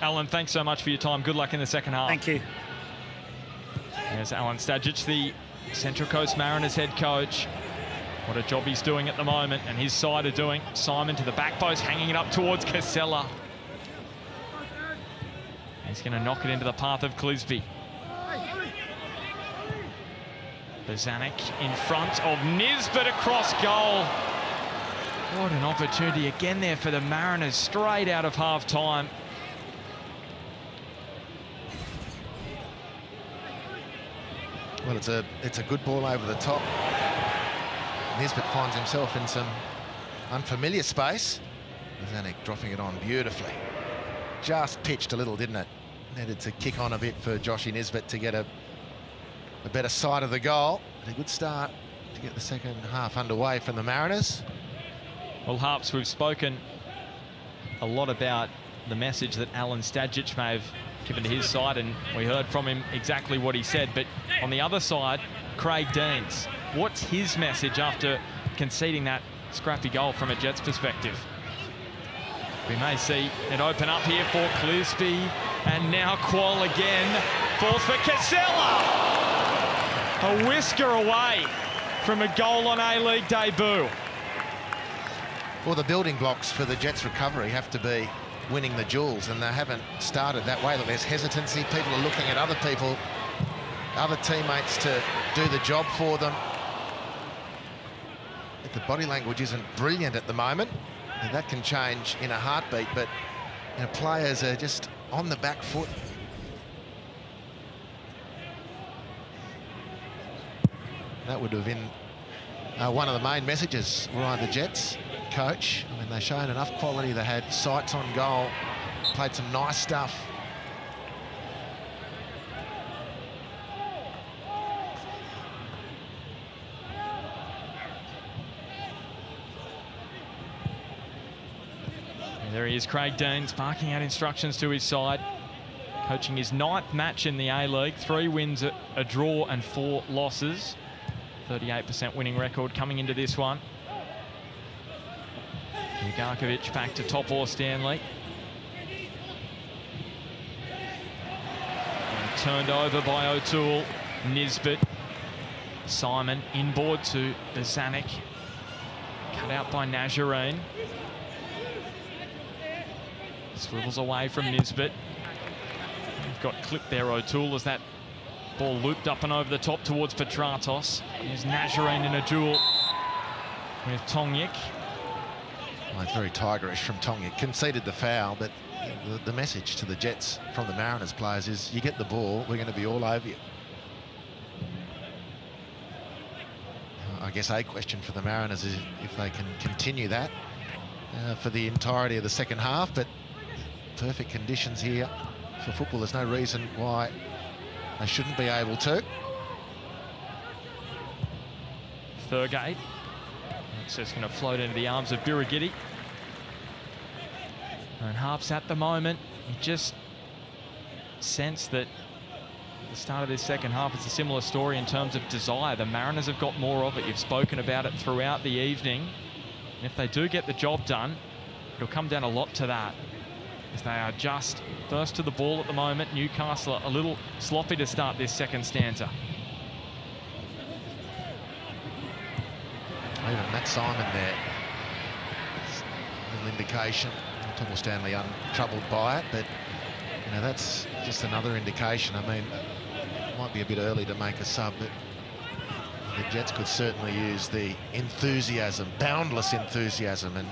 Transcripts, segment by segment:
Alan, thanks so much for your time. Good luck in the second half. Thank you. There's Alan Stajic, the Central Coast Mariners head coach. What a job he's doing at the moment, and his side are doing. Simon to the back post, hanging it up towards Casella. He's going to knock it into the path of Clisby. Bozanic in front of Nisbet across goal. What an opportunity again there for the Mariners, straight out of half-time. Well, it's a good ball over the top. Nisbet finds himself in some unfamiliar space. Bozanic dropping it on beautifully. Just pitched a little, didn't it? Needed to kick on a bit for Joshy Nisbet to get a better side of the goal. But a good start to get the second half underway from the Mariners. Well, Harps, we've spoken a lot about the message that Alan Stajic may have given to his side, and we heard from him exactly what he said. But on the other side, Craig Deans, what's his message after conceding that scrappy goal from a Jets perspective? We may see it open up here for Clisby, and now Qual again falls for Casella. A whisker away from a goal on A-League debut. Well, the building blocks for the Jets' recovery have to be winning the duels, and they haven't started that way. There's hesitancy. People are looking at other people, other teammates to do the job for them. But the body language isn't brilliant at the moment. And that can change in a heartbeat, but you know, players are just on the back foot. That would have been one of the main messages by the Jets coach. I mean, they've shown enough quality. They had sights on goal, played some nice stuff. And there he is, Craig Deans, barking out instructions to his side. Coaching his 9th match in the A-League, 3 wins, a draw and 4 losses. 38% winning record coming into this one. Ugarkovic back to Topor Stanley. And turned over by O'Toole. Nisbet. Simon inboard to Bozanic. Cut out by Nazarene. Swivels away from Nisbet. We've got clipped there, O'Toole, as that ball looped up and over the top towards Petratos. Here's Nazarene in a duel with Tongyik. Well, it's very tigerish from Tongyik. Conceded the foul, but the message to the Jets from the Mariners players is, you get the ball, we're going to be all over you. I guess a question for the Mariners is if they can continue that for the entirety of the second half, but perfect conditions here for football. There's no reason why they shouldn't be able to. Thurgate. It's just going to float into the arms of Birigidi. And Harps at the moment, you just sense that at the start of this second half, it's a similar story in terms of desire. The Mariners have got more of it. You've spoken about it throughout the evening. And if they do get the job done, it'll come down a lot to that, as they are just first to the ball at the moment. Newcastle a little sloppy to start this second stanza. Even Matt Simon there. It's a little indication. Topor Stanley untroubled by it, but you know, that's just another indication. I mean, it might be a bit early to make a sub, but the Jets could certainly use the enthusiasm, boundless enthusiasm, and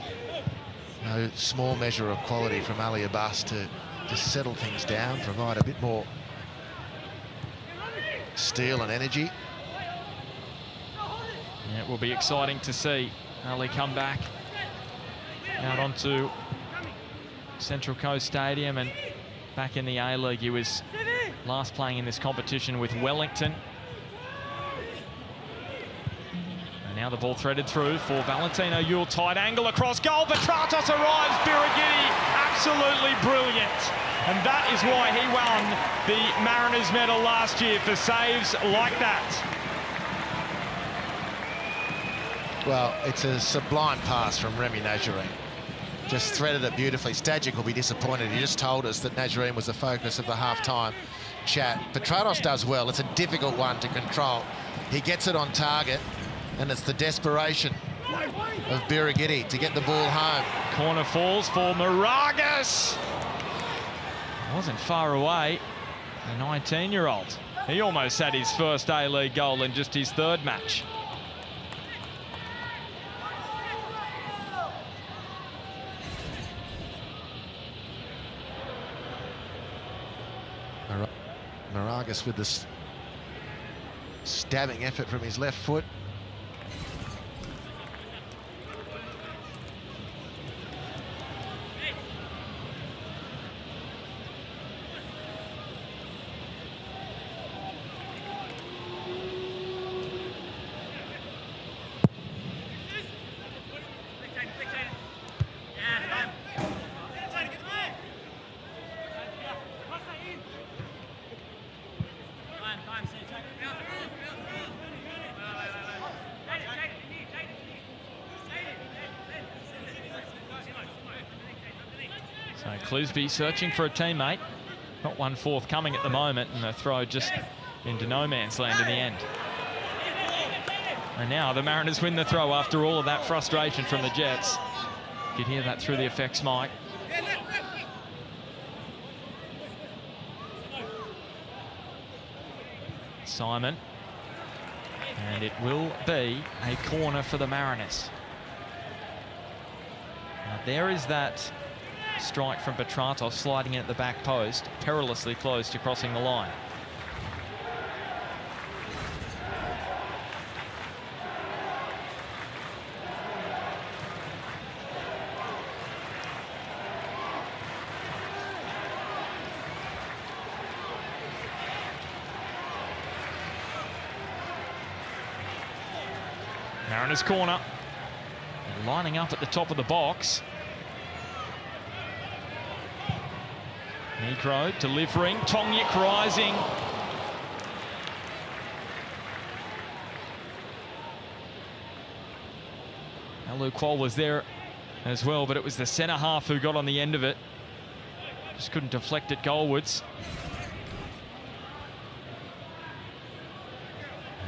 no small measure of quality from Ali Abbas to settle things down, provide a bit more steel and energy. Yeah, it will be exciting to see Ali come back out onto Central Coast Stadium and back in the A-League. He was last playing in this competition with Wellington. And now the ball threaded through for Valentino Yule. Tight angle across goal. Petratos arrives. Birigidi, absolutely brilliant. And that is why he won the Mariners medal last year, for saves like that. Well, it's a sublime pass from Remy Nazarene. just threaded it beautifully. Stajic will be disappointed. He just told us that Nazarene was the focus of the half-time chat. Petratos does well. It's a difficult one to control. He gets it on target, and it's the desperation of Birighitti to get the ball home. Corner falls for Moragas. Wasn't far away. The 19-year-old. He almost had his first A-League goal in just his third match. Moragas with this stabbing effort from his left foot. So Clisby searching for a teammate. Not one forthcoming at the moment, and the throw just into no man's land in the end. And now the Mariners win the throw after all of that frustration from the Jets. You could hear that through the effects mic. Simon. And it will be a corner for the Mariners. Now there is that strike from Petratos sliding in at the back post, perilously close to crossing the line. Mariners corner. They're lining up at the top of the box. Negro delivering, Tongyik rising. Alu Qual was there as well, but it was the centre half who got on the end of it. Just couldn't deflect it goalwards.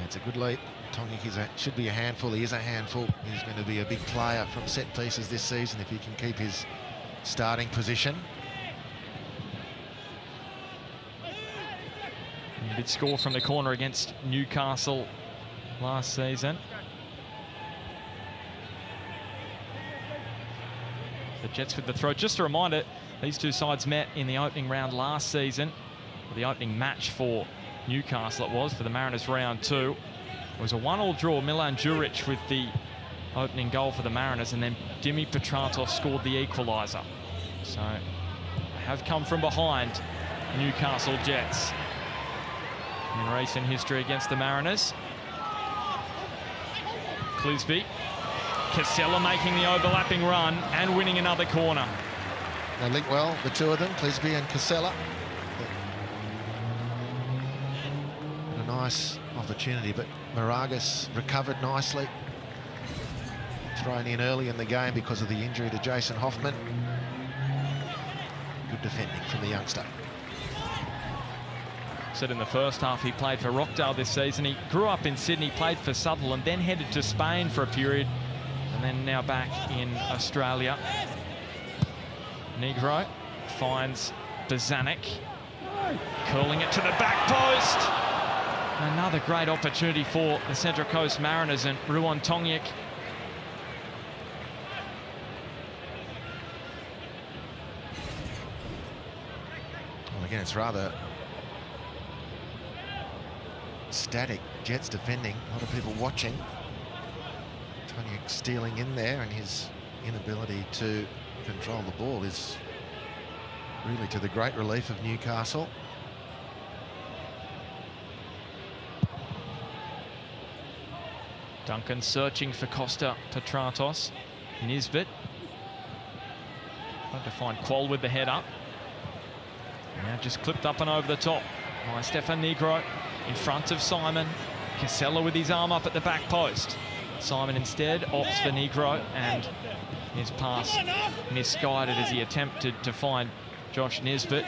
It's a good lead. Tongyik should be a handful. He is a handful. He's going to be a big player from set pieces this season if he can keep his starting position. He did score from the corner against Newcastle last season. The Jets with the throw. Just a reminder, these two sides met in the opening round last season. The opening match for Newcastle it was, for the Mariners round 2. It was a 1-1 draw. Milan Djuric with the opening goal for the Mariners, and then Dimi Petratos scored the equaliser. So they have come from behind, Newcastle Jets, in recent history against the Mariners. Clisby. Casella making the overlapping run and winning another corner. They link well, the two of them, Clisby and Casella. A nice opportunity, but Moragas recovered nicely. Thrown in early in the game because of the injury to Jason Hoffman. Good defending from the youngster. Said in the first half he played for Rockdale this season. He grew up in Sydney, played for Sutherland, then headed to Spain for a period, and then now back in Australia. Negro finds Bozanic, curling it to the back post. Another great opportunity for the Central Coast Mariners and Ruan Tongyik. Well, again, it's rather static. Jets defending, a lot of people watching. Tongyik stealing in there, and his inability to control the ball is really to the great relief of Newcastle. Duncan searching for Costa Petratos. Nisbet trying to find Qual with the head up. Now just clipped up and over the top by Stefan Negro in front of Simon. Casella with his arm up at the back post. Simon instead opts for Negro, and His pass misguided as he attempted to find Josh Nisbet.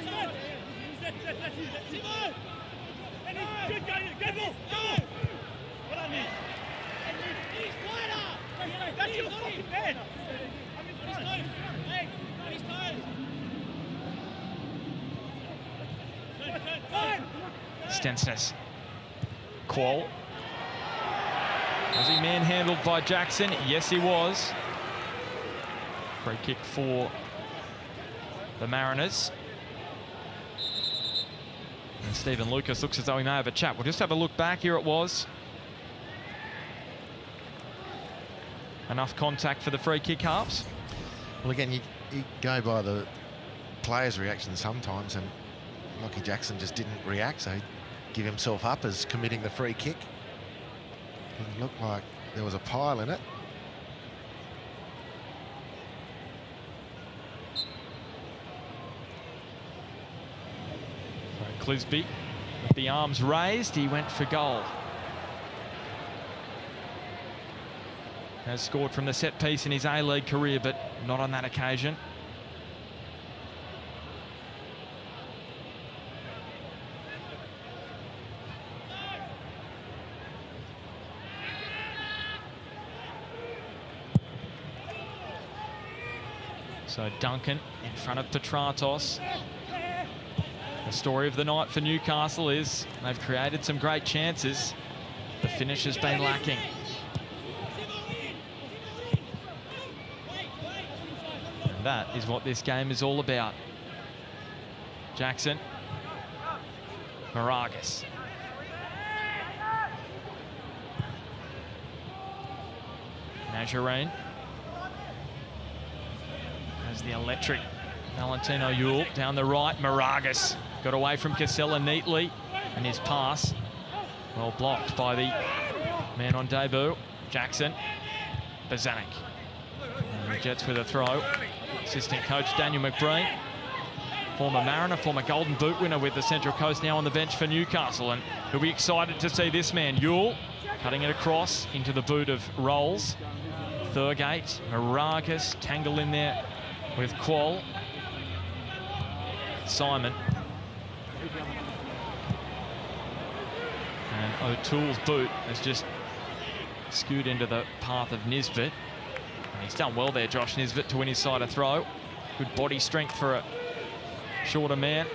Stensness. Qual. Was he manhandled by Jackson? Yes, he was. Free kick for the Mariners. And Stephen Lucas looks as though he may have a chat. We'll just have a look back. Here it was. Enough contact for the free kick, Harps. Well, again, you go by the players' reaction sometimes, and Lockie Jackson just didn't react, so he'd give himself up as committing the free kick. It looked like there was a pile in it. So Clisby, with the arms raised, he went for goal. Has scored from the set piece in his A-League career, but not on that occasion. So Duncan in front of Petratos. The story of the night for Newcastle is they've created some great chances. The finish has been lacking. And that is what this game is all about. Jackson. Moragas. Nazarene. As the electric Valentino Yule down the right. Moragas got away from Casella neatly, and his pass well blocked by the man on debut, Jackson. Bazanek. And the Jets with a throw. Assistant coach Daniel McBreen, former Mariner, former Golden Boot winner with the Central Coast, now on the bench for Newcastle, and he'll be excited to see this man, Yule, cutting it across into the boot of Rolls. Thurgate, Moragas, tangle in there with Qual. Simon. And O'Toole's boot has just skewed into the path of Nisbet. And he's done well there, Josh Nisbet, to win his side a throw. Good body strength for a shorter man.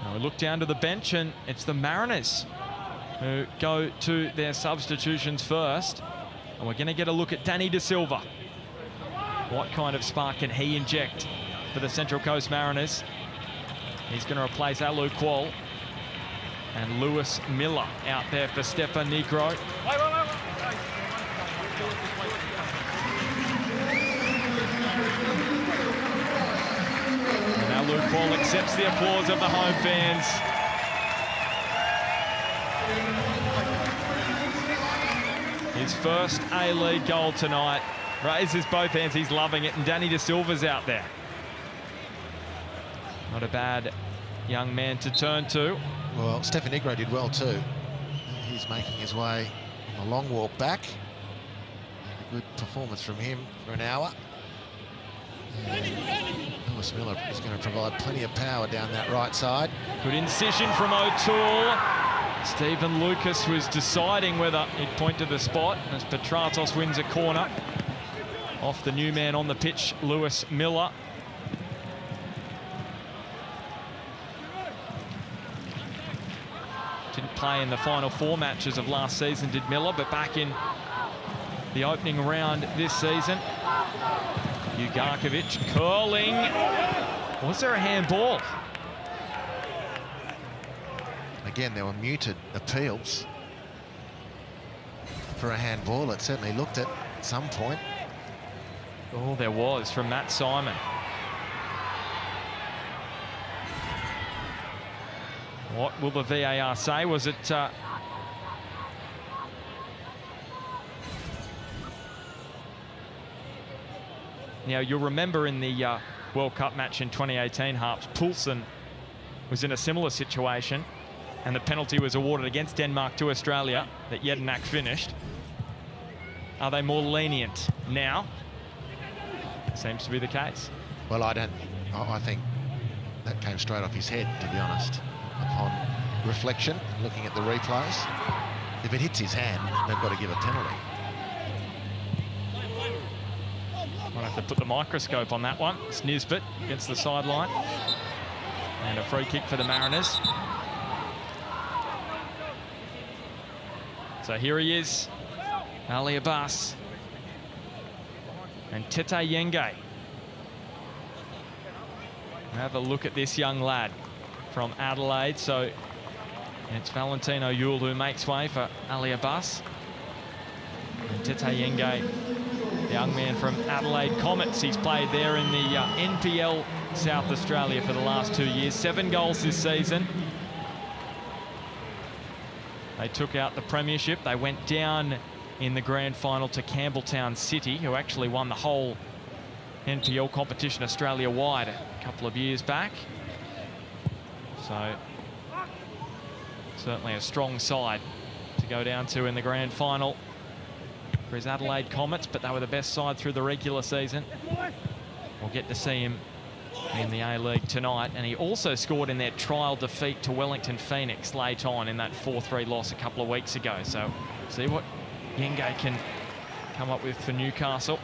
Now we look down to the bench, and it's the Mariners who go to their substitutions first. And we're going to get a look at Danny De Silva. What kind of spark can he inject for the Central Coast Mariners? He's going to replace Alu Qual. And Lewis Miller out there for Stefan Negro. And Alu Qual accepts the applause of the home fans. His first A-League goal tonight. Raises both hands, he's loving it, and Danny De Silva's out there. Not a bad young man to turn to. Well, Stefan Negro did well too. He's making his way on a long walk back. A good performance from him for an hour. Lewis Miller is going to provide plenty of power down that right side. Good incision from O'Toole. Stephen Lucas was deciding whether he'd point to the spot as Petratos wins a corner off the new man on the pitch, Lewis Miller. Didn't play in the final 4 matches of last season, did Miller, but back in the opening round this season. Ugarkovic curling. Was there a handball? Again, there were muted appeals for a handball. It certainly looked at some point. Oh, there was from Matt Simon. What will the VAR say? Was it... Now, you'll remember in the World Cup match in 2018, Harps, Poulsen was in a similar situation, and the penalty was awarded against Denmark to Australia that Jedinak finished. Are they more lenient now? Seems to be the case. Well, I think that came straight off his head, to be honest. Upon reflection and looking at the replays, if it hits his hand, they've got to give a penalty. Might have to put the microscope on that one. It's Nisbet against the sideline. And a free kick for the Mariners. So here he is, Ali Abbas and Tete Yenge. Have a look at this young lad from Adelaide. So it's Valentino Yule who makes way for Ali Abbas. And Tete Yenge, the young man from Adelaide Comets. He's played there in the NPL South Australia for the last 2 years. 7 goals this season. They took out the premiership. They went down in the grand final to Campbelltown City, who actually won the whole NPL competition Australia-wide a couple of years back. So certainly a strong side to go down to in the grand final for his Adelaide Comets, but they were the best side through the regular season. We'll get to see him in the A-League tonight, and he also scored in their trial defeat to Wellington Phoenix late on in that 4-3 loss a couple of weeks ago. So see what Yenge can come up with for Newcastle.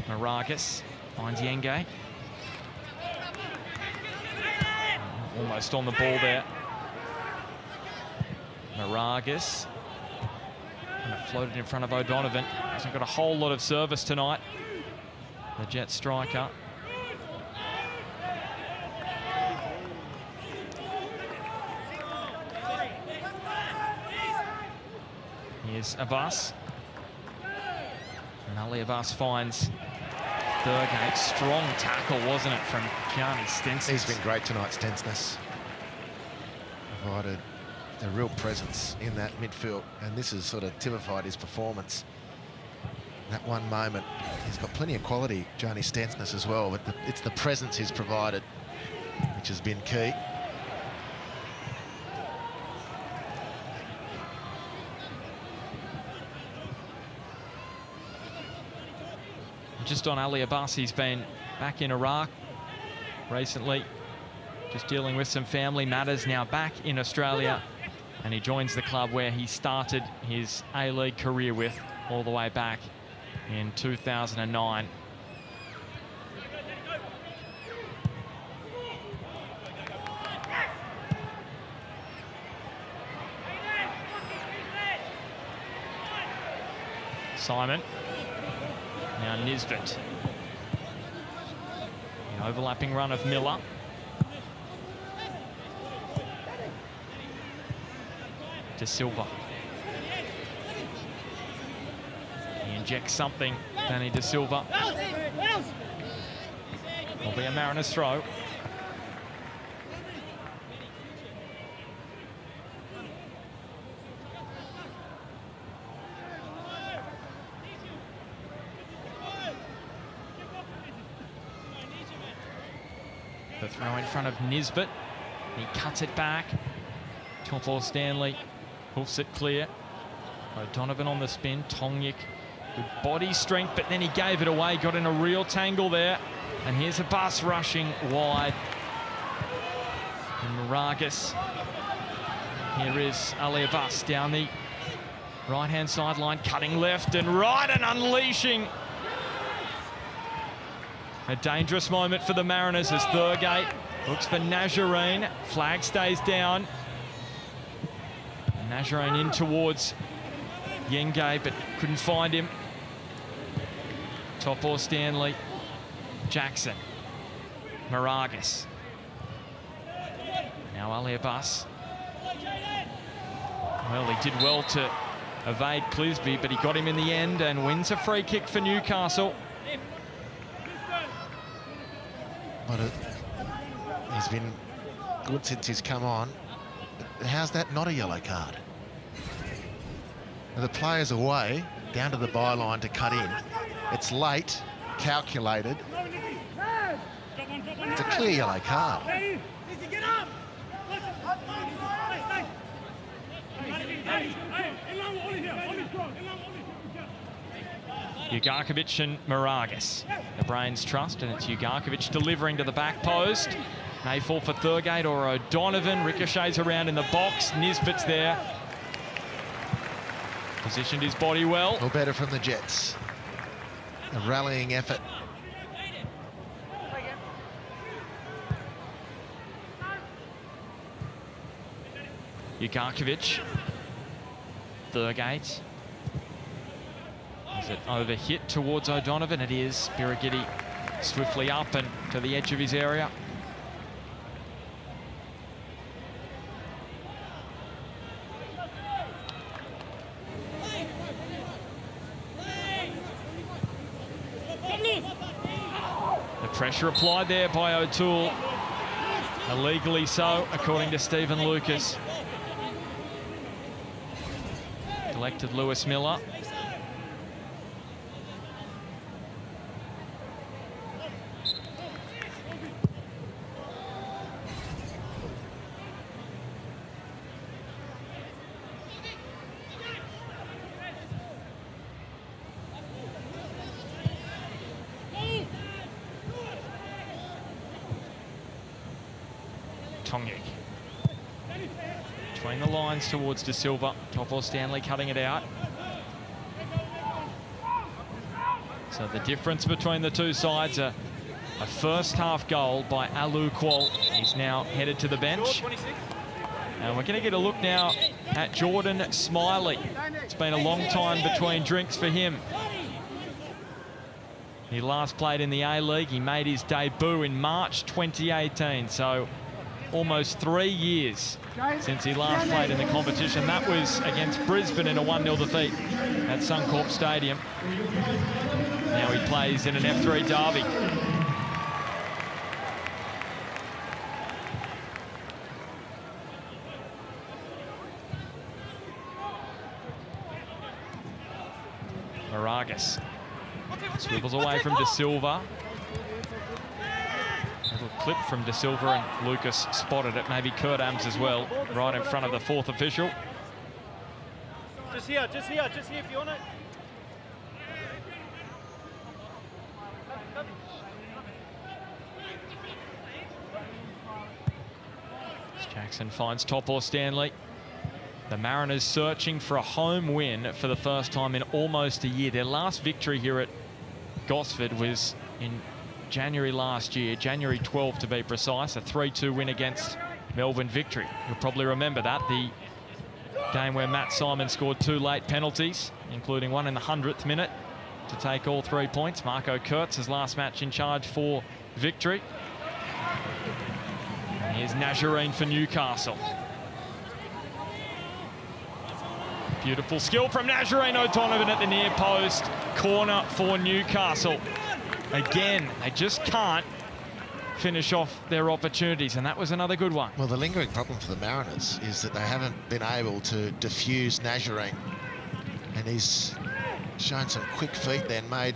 Maragis finds Yenge. Almost on the ball there. Maragis kind of floated in front of O'Donovan. Hasn't got a whole lot of service tonight, the Jet striker. Here's Abbas. And Ali Abbas finds Thurgate. Strong tackle, wasn't it, from Gianni Stensnes? He's been great tonight, Stensnes. Provided a real presence in that midfield, and this has sort of typified his performance. That one moment, he's got plenty of quality, Gianni Stensnes as well, but it's the presence he's provided which has been key. Just on Ali Abbas, he's been back in Iraq recently, just dealing with some family matters, now back in Australia, and he joins the club where he started his A-League career with all the way back in 2009. Simon. Now Nisbet. The overlapping run of Miller. De Silva. He injects something, Danny De Silva. Will be a Mariners throw. The throw in front of Nisbet. He cuts it back. Topo Stanley hoofs it clear. O'Donovan on the spin. Tongyik, good body strength, but then he gave it away. Got in a real tangle there. And here's a bus rushing wide. And Maragis. Here is Ali Abbas down the right-hand sideline, cutting left and right and unleashing. A dangerous moment for the Mariners as Thurgate looks for Nazarene. Flag stays down. Nazarene in towards Yenge, but couldn't find him. Topo Stanley. Jackson. Maragis. Now Ali Abbas. Well, he did well to evade Clisby, but he got him in the end and wins a free kick for Newcastle. But he's been good since he's come on. How's that not a yellow card? The player's away. down to the byline to cut in. It's late, calculated. It's a clear yellow card. Ugarkovic and Moragas, the Brains trust, and it's Ugarkovic delivering to the back post. May fall for Thurgate or O'Donovan. Ricochets around in the box. Nisbet's there. Positioned his body well. Well, better from the Jets. A rallying effort. Ugarkovic. Thurgate. Is it over hit towards O'Donovan? It is. Birighitti swiftly up and to the edge of his area. The pressure applied there by O'Toole. Illegally so, according to Stephen Lucas. Collected Lewis Miller. Tongyik. Between the lines towards De Silva. Topo Stanley cutting it out. So the difference between the two sides, a first half goal by Alu Kuol. He's now headed to the bench. And we're going to get a look now at Jordan Smiley. It's been a long time between drinks for him. He last played in the A-League. He made his debut in March 2018. So almost 3 years since he last played in the competition. That was against Brisbane in a 1-0 defeat at Suncorp Stadium. Now he plays in an F3 derby. Moragas swivels away from De Silva. Little clip from De Silva, and Lucas spotted it. Maybe Kurt Ams as well, right in front of the fourth official. Just here if you want it. Jackson finds Topo Stanley. The Mariners searching for a home win for the first time in almost a year. Their last victory here at Gosford was in January last year, January 12 to be precise, a 3-2 win against Melbourne Victory. You'll probably remember that, the game where Matt Simon scored 2 late penalties, including one in the 100th minute to take all 3 points. Marco Kurtz, his last match in charge for Victory. And here's Nazarene for Newcastle. Beautiful skill from Nazarene. O'Donovan at the near post. Corner for Newcastle. Again, they just can't finish off their opportunities, and that was another good one. Well, the lingering problem for the Mariners is that they haven't been able to diffuse Nazarene, and he's shown some quick feet then, made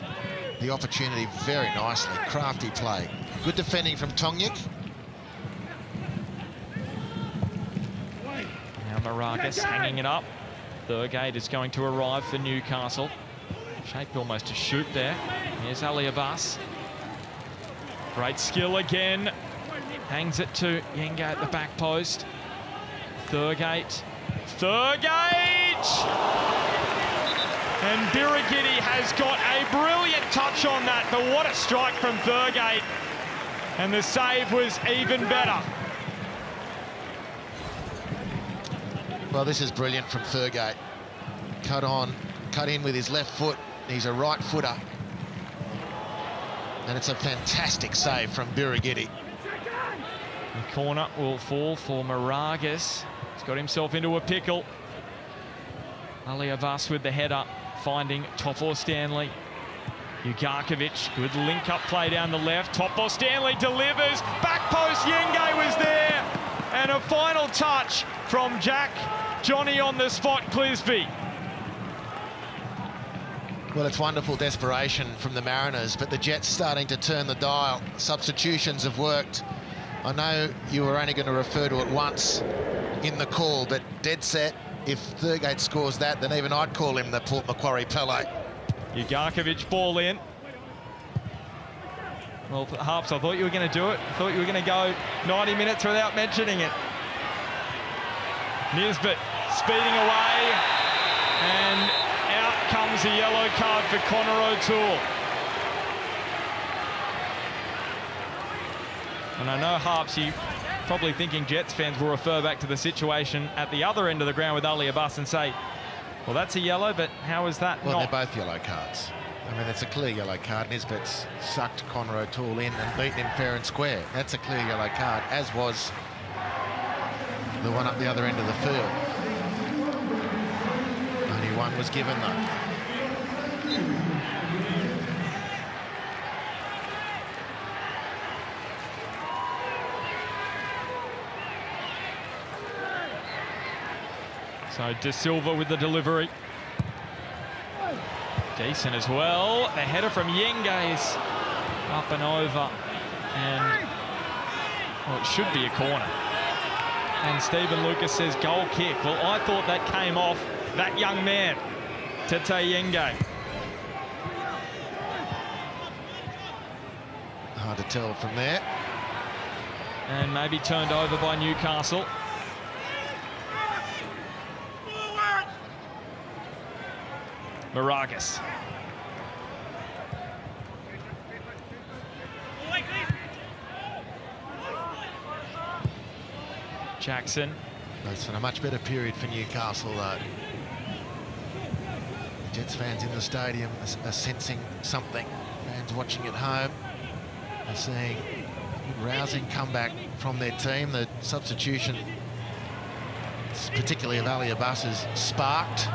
the opportunity very nicely. Crafty play. Good defending from Tongyik. Now Moragas hanging it up. Thurgate is going to arrive for Newcastle. Shaped almost to shoot there. Here's Ali Abbas. Great skill again. Hangs it to Yenga at the back post. Thurgate. And Birighitti has got a brilliant touch on that, but what a strike from Thurgate. And the save was even better. Well, this is brilliant from Thurgate. Cut in with his left foot. He's a right footer. And it's a fantastic save from Birighitti. The corner will fall for Moragas. He's got himself into a pickle. Ali Abbas with the header, finding Topo Stanley. Ugarkovic, good link-up play down the left. Topo Stanley delivers. Back post, Yenge was there. And a final touch from Jack. Johnny on the spot, Clisby. Well, it's wonderful desperation from the Mariners, but the Jets starting to turn the dial. Substitutions have worked. I know you were only going to refer to it once in the call, but dead set, if Thurgate scores that, then even I'd call him the Port Macquarie Pele. Ugarkovic ball in. Well, Harps, I thought you were going to do it. I thought you were going to go 90 minutes without mentioning it. Nisbet speeding away, and out comes a yellow card for Connor O'Toole. And I know, Harps, you probably thinking Jets fans will refer back to the situation at the other end of the ground with Ali Abbas and say, well, that's a yellow, but how is that well, not? They're both yellow cards. I mean, it's a clear yellow card. Nisbet's sucked Connor O'Toole in and beaten him fair and square. That's a clear yellow card, as was the one up the other end of the field. Only one was given, though. So De Silva with the delivery. Decent as well. The header from Yenge is up and over. And, well, it should be a corner. And Stephen Lucas says goal kick. Well, I thought that came off that young man, Tete Yenge. Hard to tell from there. And maybe turned over by Newcastle. Moragas. Jackson. It's been a much better period for Newcastle, though. The Jets fans in the stadium are sensing something. Fans watching at home are seeing a rousing comeback from their team. The substitution, particularly of Ali Abbas, is sparked.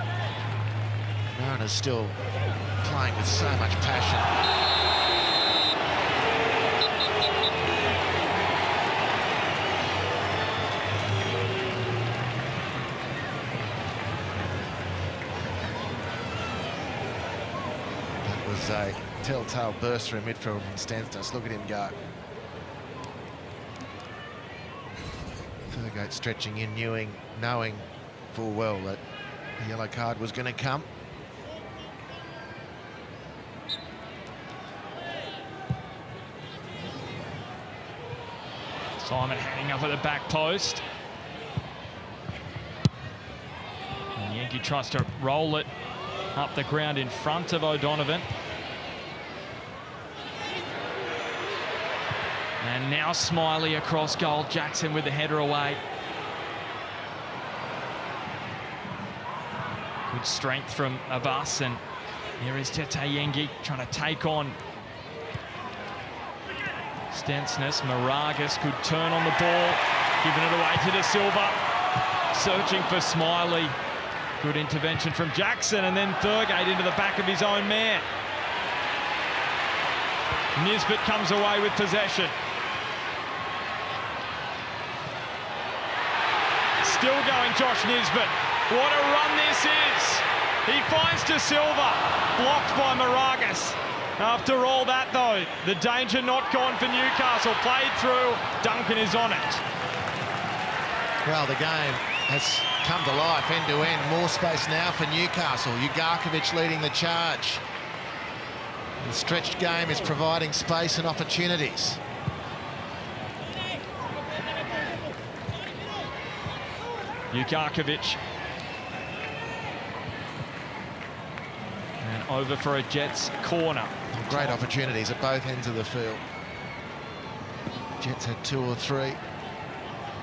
Mariners still playing with so much passion. That was a telltale burst through midfield from Stanston. Look at him go. Thurgate stretching in, knowing full well that the yellow card was going to come. Simon hanging up at the back post. And Yankee tries to roll it up the ground in front of O'Donovan. And now Smiley across goal. Jackson with the header away. Good strength from Abbas, and here is Tete Yengi trying to take on Stensness. Moragas could turn on the ball, giving it away to De Silva, searching for Smiley. Good intervention from Jackson, and then Thurgate into the back of his own man. Nisbet comes away with possession. Still going, Josh Nisbet. What a run this is. He finds De Silva, blocked by Moragas. After all that, though, the danger not gone for Newcastle. Played through. Duncan is on it. Well, the game has come to life end-to-end. More space now for Newcastle. Ugarkovic leading the charge. The stretched game is providing space and opportunities. Ugarkovic. And over for a Jets corner. Great opportunities at both ends of the field. Jets had 2 or 3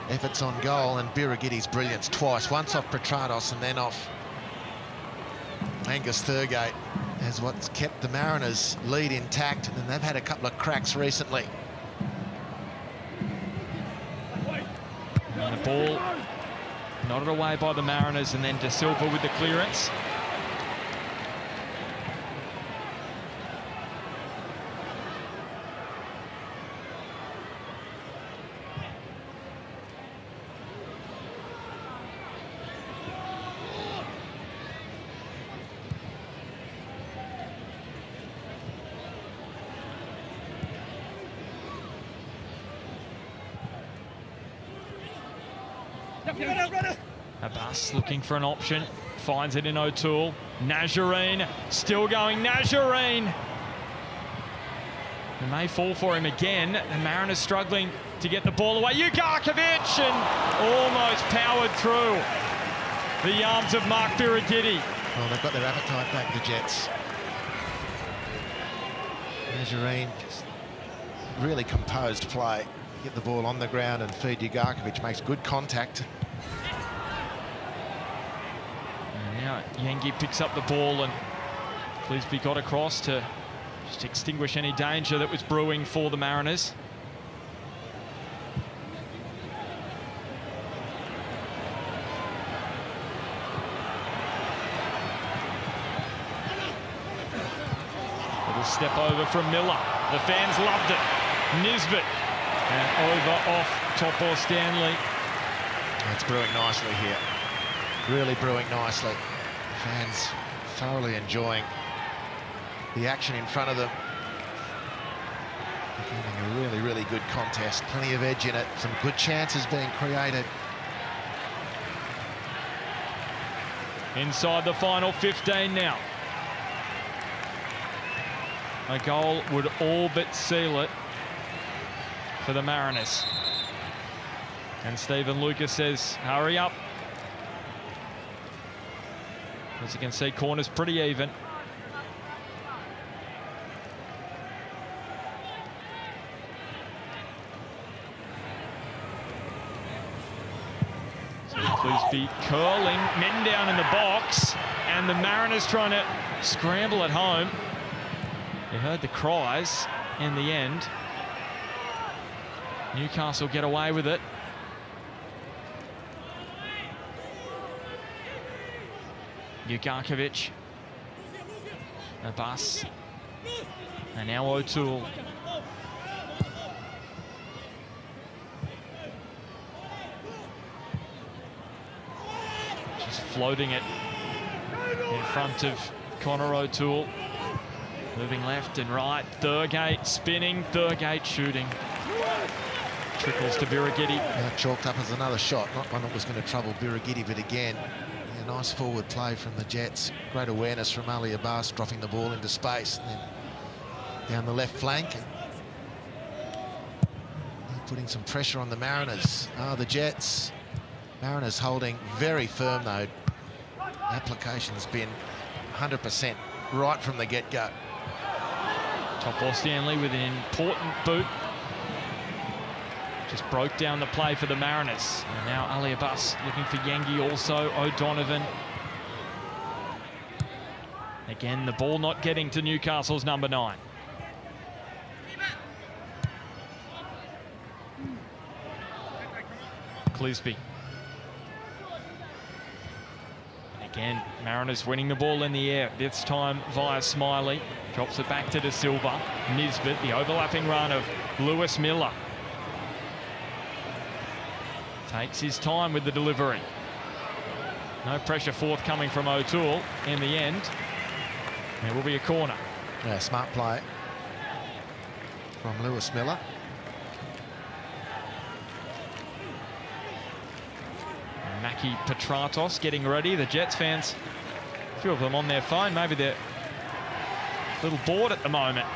efforts on goal, and Birigitti's brilliance twice. Once off Petrados and then off Angus Thurgate is what's kept the Mariners' lead intact, and they've had a couple of cracks recently. And the ball nodded away by the Mariners, and then De Silva with the clearance. Abbas looking for an option, finds it in O'Toole. Nazarene, still going Nazarene. They may fall for him again. The Mariners struggling to get the ball away. Ugarkovic, and almost powered through the arms of Mark Birighitti. Well, they've got their appetite back, the Jets. Nazarene, just really composed play. Get the ball on the ground and feed Ugarkovic, makes good contact. And now Yengi picks up the ball, and Clisby got across to just extinguish any danger that was brewing for the Mariners. Little step over from Miller. The fans loved it. Nisbet. And over off Topo Stanley. It's brewing nicely here. Really brewing nicely. Fans thoroughly enjoying the action in front of them. Becoming a really, really good contest. Plenty of edge in it. Some good chances being created. Inside the final 15 now. A goal would all but seal it for the Mariners. And Stephen Lucas says, hurry up. As you can see, corner's pretty even. So Clisby curling, men down in the box, and the Mariners trying to scramble at home. You heard the cries in the end. Newcastle get away with it. Ugarkovic. Abbas. And now O'Toole. Just floating it in front of Connor O'Toole. Moving left and right. Thurgate spinning. Thurgate shooting. Trickles to Birighitti. Chalked up as another shot. Not one that was going to trouble Birighitti, but again, nice forward play from the Jets. Great awareness from Ali Abbas, dropping the ball into space. And then down the left flank. Putting some pressure on the Mariners. The Jets. Mariners holding very firm, though. Application's been 100% right from the get-go. Topo Stanley with an important boot. Just broke down the play for the Mariners. And now Ali Abbas looking for Yengi, also O'Donovan. Again, the ball not getting to Newcastle's number 9. Clisby. And again, Mariners winning the ball in the air, this time via Smiley. Drops it back to De Silva. Nisbet, the overlapping run of Lewis Miller. Takes his time with the delivery. No pressure forthcoming from O'Toole in the end. There will be a corner. Yeah, smart play from Lewis Miller. And Mackie Petratos getting ready. The Jets fans, a few of them on their phone. Maybe they're a little bored at the moment.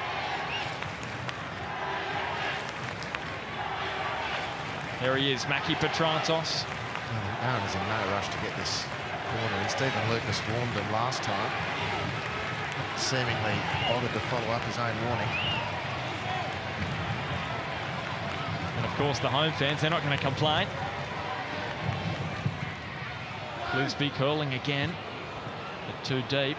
There he is, Mackie Petratos. Mariners in no rush to get this corner, and Stephen Lucas warned them last time. Seemingly bothered to follow up his own warning. And of course the home fans, they're not going to complain. Clisby curling again, but too deep.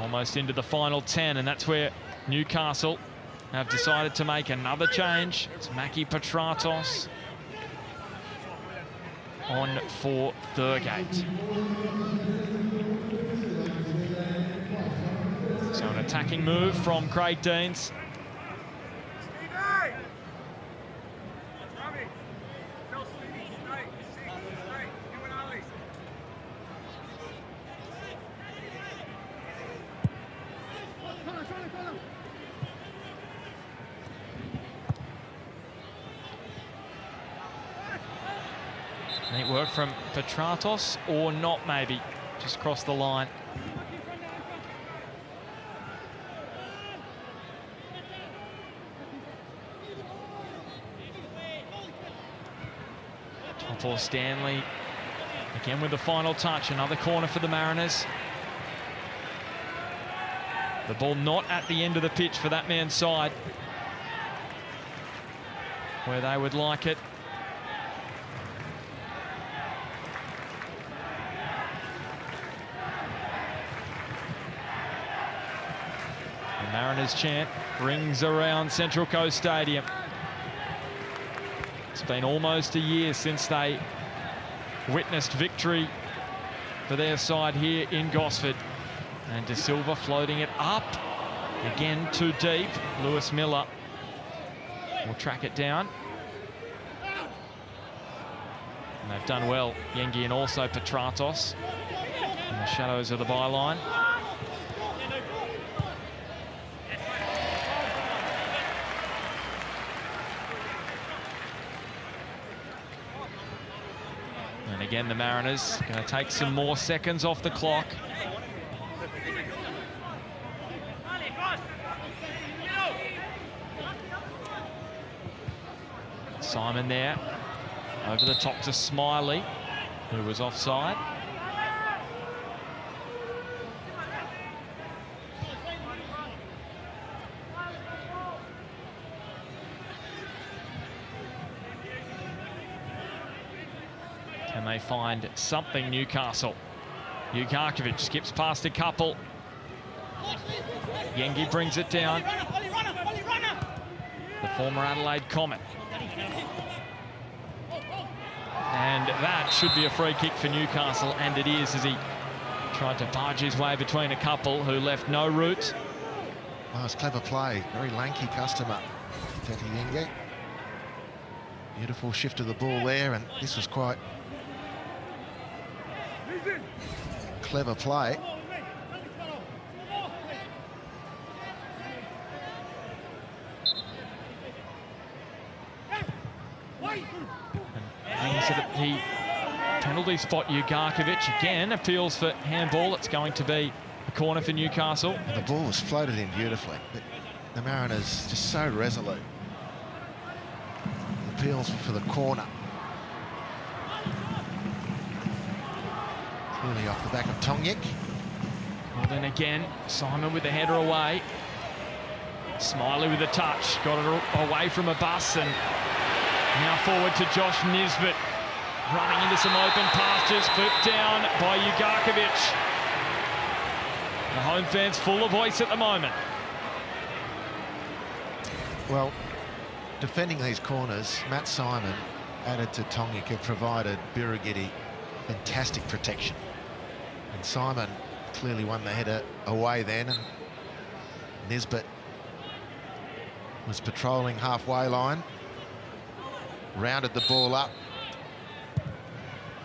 Almost into the final 10, and that's where Newcastle have decided to make another change. It's Mackie Petratos on for Thurgate. So an attacking move from Craig Deans. Neat work from Petratos, or not maybe. Just crossed the line. Topor Stanley again with the final touch. Another corner for the Mariners. The ball not at the end of the pitch for that man's side, where they would like it. The Mariners chant rings around Central Coast Stadium. It's been almost a year since they witnessed victory for their side here in Gosford. And De Silva floating it up. Again, too deep. Lewis Miller will track it down. And they've done well, Yengi and also Petratos, in the shadows of the byline. And again, the Mariners going to take some more seconds off the clock. Simon there, over the top to Smiley, who was offside. Can they find something, Newcastle? Ugarkovic skips past a couple. Yengi brings it down. The former Adelaide Comet. And that should be a free kick for Newcastle, and it is, as he tried to barge his way between a couple who left no route. Oh, it's clever play. Very lanky customer, Tete Yengi. Beautiful shift of the ball there, and this was quite clever play. Brings it at the penalty spot. Ugarkovic again appeals for handball. It's going to be a corner for Newcastle. And the ball was floated in beautifully, but the Mariners just so resolute. Appeals for the corner. Clearly off the back of Tongyik. Well, then again, Simon with the header away. Smiley with a touch, got it away from a bus, and now forward to Josh Nisbet, running into some open pastures, clipped down by Ugarkovic. The home fans full of voice at the moment. Well, defending these corners, Matt Simon added to Tongyik have provided Birigidi fantastic protection. And Simon clearly won the header away then, and Nisbet was patrolling halfway line. Rounded the ball up.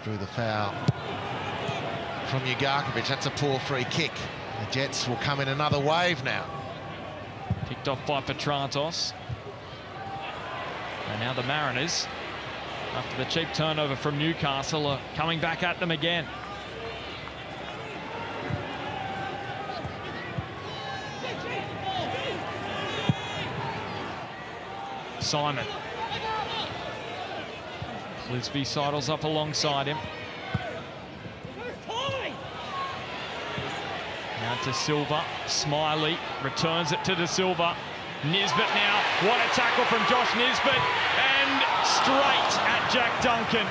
Drew the foul from Ugarkovic. That's a poor free kick. The Jets will come in another wave now. Picked off by Petratos. And now the Mariners, after the cheap turnover from Newcastle, are coming back at them again. Simon. Lisby sidles up alongside him. Now to Silva. Smiley returns it to De Silva. Nisbet now. What a tackle from Josh Nisbet. And straight at Jack Duncan.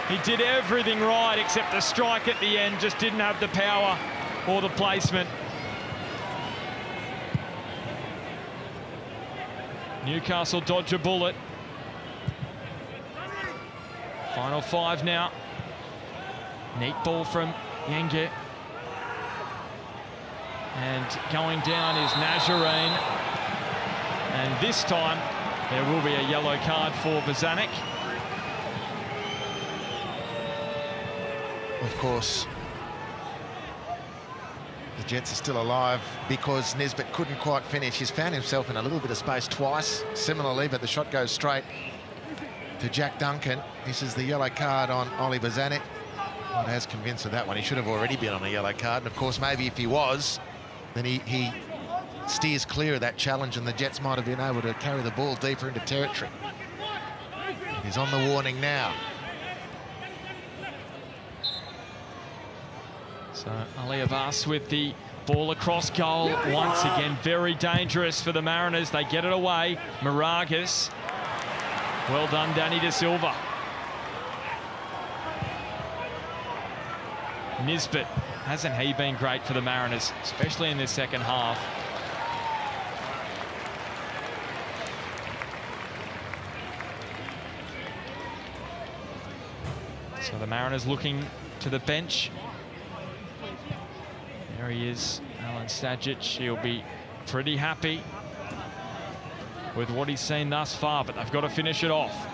He did everything right except the strike at the end. Just didn't have the power or the placement. Newcastle dodge a bullet. Final 5 now. Neat ball from Yengi. And going down is Nazarene. And this time there will be a yellow card for Bozanic. Of course, the Jets are still alive because Nisbet couldn't quite finish. He's found himself in a little bit of space twice, similarly, but the shot goes straight to Jack Duncan. This is the yellow card on Ollie Bozanic. Not as convinced of that one. He should have already been on a yellow card. And of course, maybe if he was, then he steers clear of that challenge and the Jets might have been able to carry the ball deeper into territory. He's on the warning now. So Ali Abbas with the ball across goal. Once again, very dangerous for the Mariners. They get it away. Moragas. Well done, Danny De Silva. Nisbet, hasn't he been great for the Mariners, especially in this second half? So the Mariners looking to the bench. There he is, Alan Stajic. He'll be pretty happy with what he's seen thus far, but they've got to finish it off.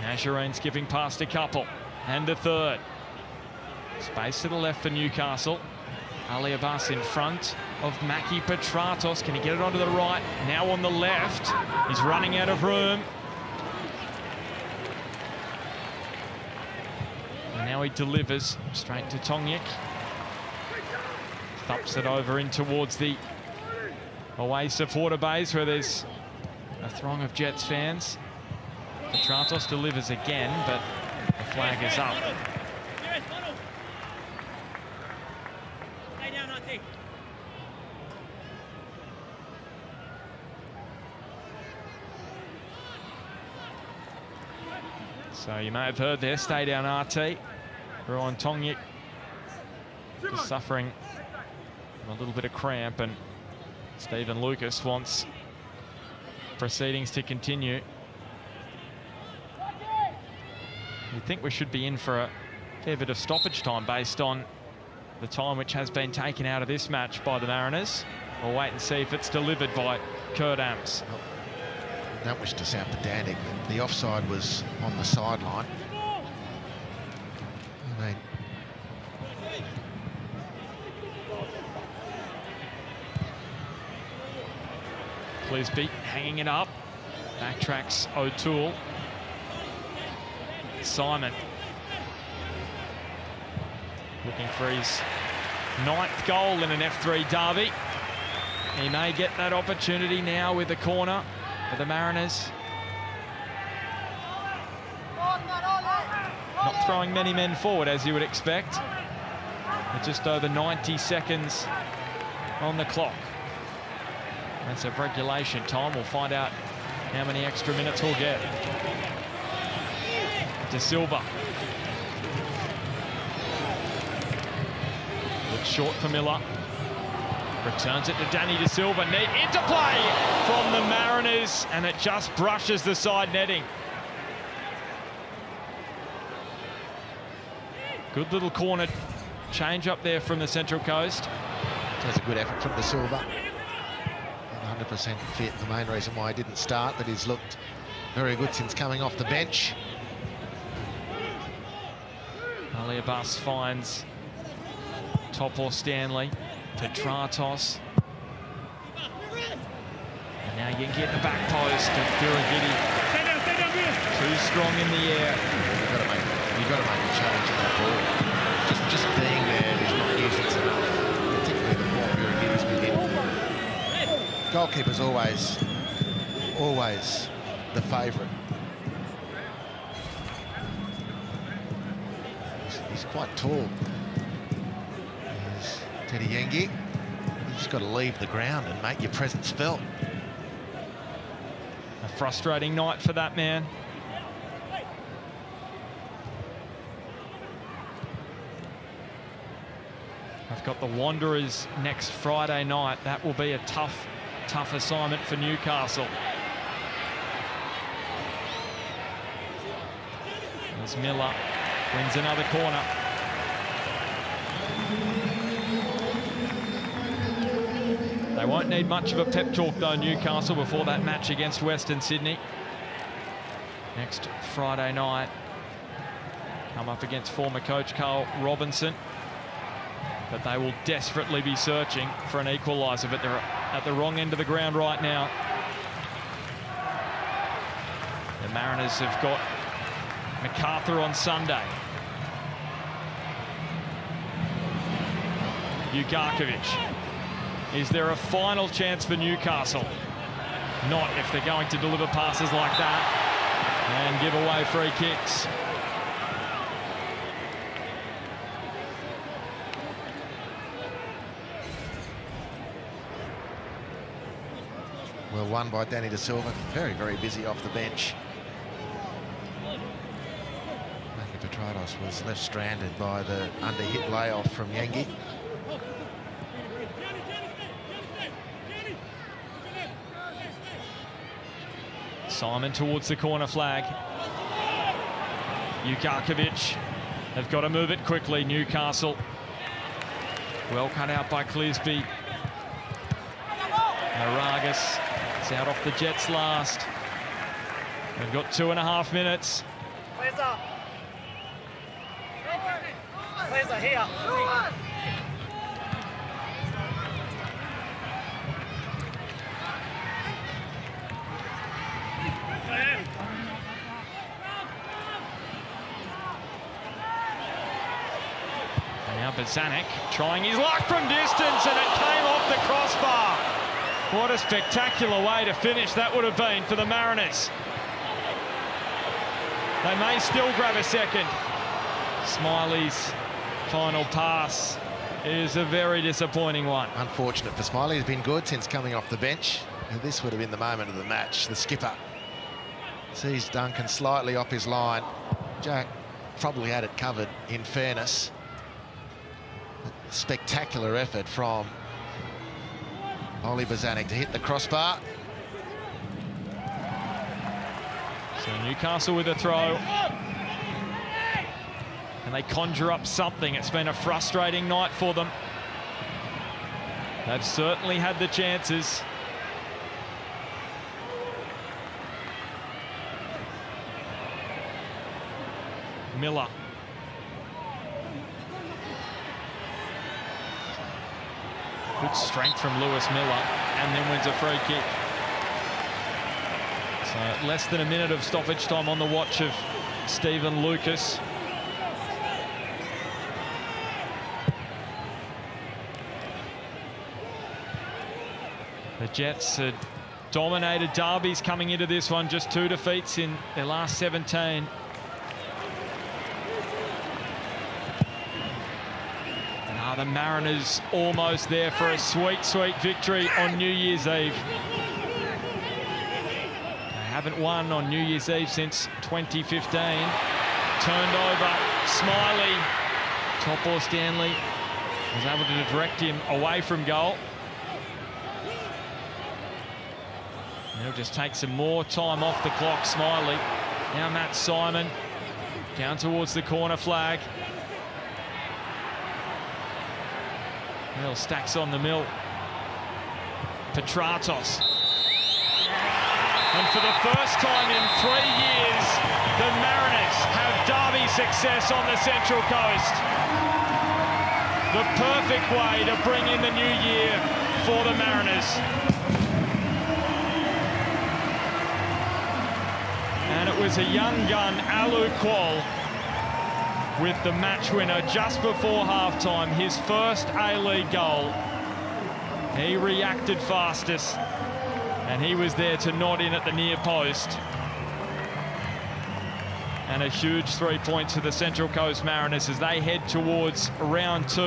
Nazarene skipping past a couple and a third. Space to the left for Newcastle. Ali Abbas in front of Mackie Petratos. Can he get it onto the right? Now on the left. He's running out of room. And now he delivers straight to Tongyik. Thumps it over in towards the away supporter base where there's a throng of Jets fans. Petratos delivers again, but the flag is up. So you may have heard there, stay down RT. Ruan Tongyik just suffering a little bit of cramp, and Stephen Lucas wants proceedings to continue. You'd think we should be in for a fair bit of stoppage time based on the time which has been taken out of this match by the Mariners. We'll wait and see if it's delivered by Kurt Amps. I don't wish to sound pedantic, but the offside was on the sideline. I mean, Clisby hanging it up. Backtracks O'Toole. Simon looking for his 9th goal in an F3 derby. He may get that opportunity now with the corner for the Mariners. Not throwing many men forward, as you would expect. With just over 90 seconds on the clock. That's a regulation time. We'll find out how many extra minutes we'll get. De Silva. Looks short for Miller. Returns it to Danny De Silva. Neat interplay from the Mariners, and it just brushes the side netting. Good little corner change up there from the Central Coast. That's a good effort from De Silva. 100% fit. The main reason why he didn't start, but he's looked very good since coming off the bench. Ali Abbas finds Topo Stanley. Petratos. And now Yengi at the back post, but Birigidi too strong in the air. You've got to make a challenge of that ball. Just being there is not nuisance enough, particularly the form Birigidi's been in. Goalkeeper's always the favourite. He's quite tall. There's Teddy Yengi. You've just got to leave the ground and make your presence felt. A frustrating night for that man. I've got the Wanderers next Friday night. That will be a tough assignment for Newcastle. As Miller wins another corner. They won't need much of a pep talk though, Newcastle, before that match against Western Sydney. Next Friday night. Come up against former coach Carl Robinson. but they will desperately be searching for an equaliser, but they're at the wrong end of the ground right now. The Mariners have got MacArthur on Sunday. Ugarkovic. Is there a final chance for Newcastle? Not if they're going to deliver passes like that and give away free kicks. Well, won by Danny De Silva. Very, very busy off the bench. Matthew Petratos was left stranded by the under-hit layoff from Yengi. Simon towards the corner flag. Ugarkovic have got to move it quickly. Newcastle. Well cut out by Clisby. Moragas is out off the Jets last. We've got 2.5 minutes. Players are here. Now Bozanic trying his luck from distance, and it came off the crossbar. What a spectacular way to finish that would have been for the Mariners. They may still grab a second. Smiley's final pass is a very disappointing one. Unfortunate for Smiley. He's been good since coming off the bench. And this would have been the moment of the match. The skipper sees Duncan slightly off his line. Jack probably had it covered, in fairness. Spectacular effort from Ollie Bozanic to hit the crossbar. So Newcastle with a throw. And they conjure up something. It's been a frustrating night for them. They've certainly had the chances. Miller. Good strength from Lewis Miller, and then wins a free kick. So less than a minute of stoppage time on the watch of Stephen Lucas. The Jets had dominated derbies coming into this one, just 2 defeats in their last 17. The Mariners almost there for a sweet, sweet victory on New Year's Eve. They haven't won on New Year's Eve since 2015. Turned over, Smiley. Top-ball Stanley was able to direct him away from goal. He'll just take some more time off the clock, Smiley. Now Matt Simon down towards the corner flag. Mill stacks on the mill. Petratos. And for the first time in 3 years, the Mariners have derby success on the Central Coast. The perfect way to bring in the new year for the Mariners. And it was a young gun, Alu Kuol, with the match winner just before halftime, his first A-League goal. He reacted fastest, and he was there to nod in at the near post. And a huge 3 points for the Central Coast Mariners as they head towards round 2.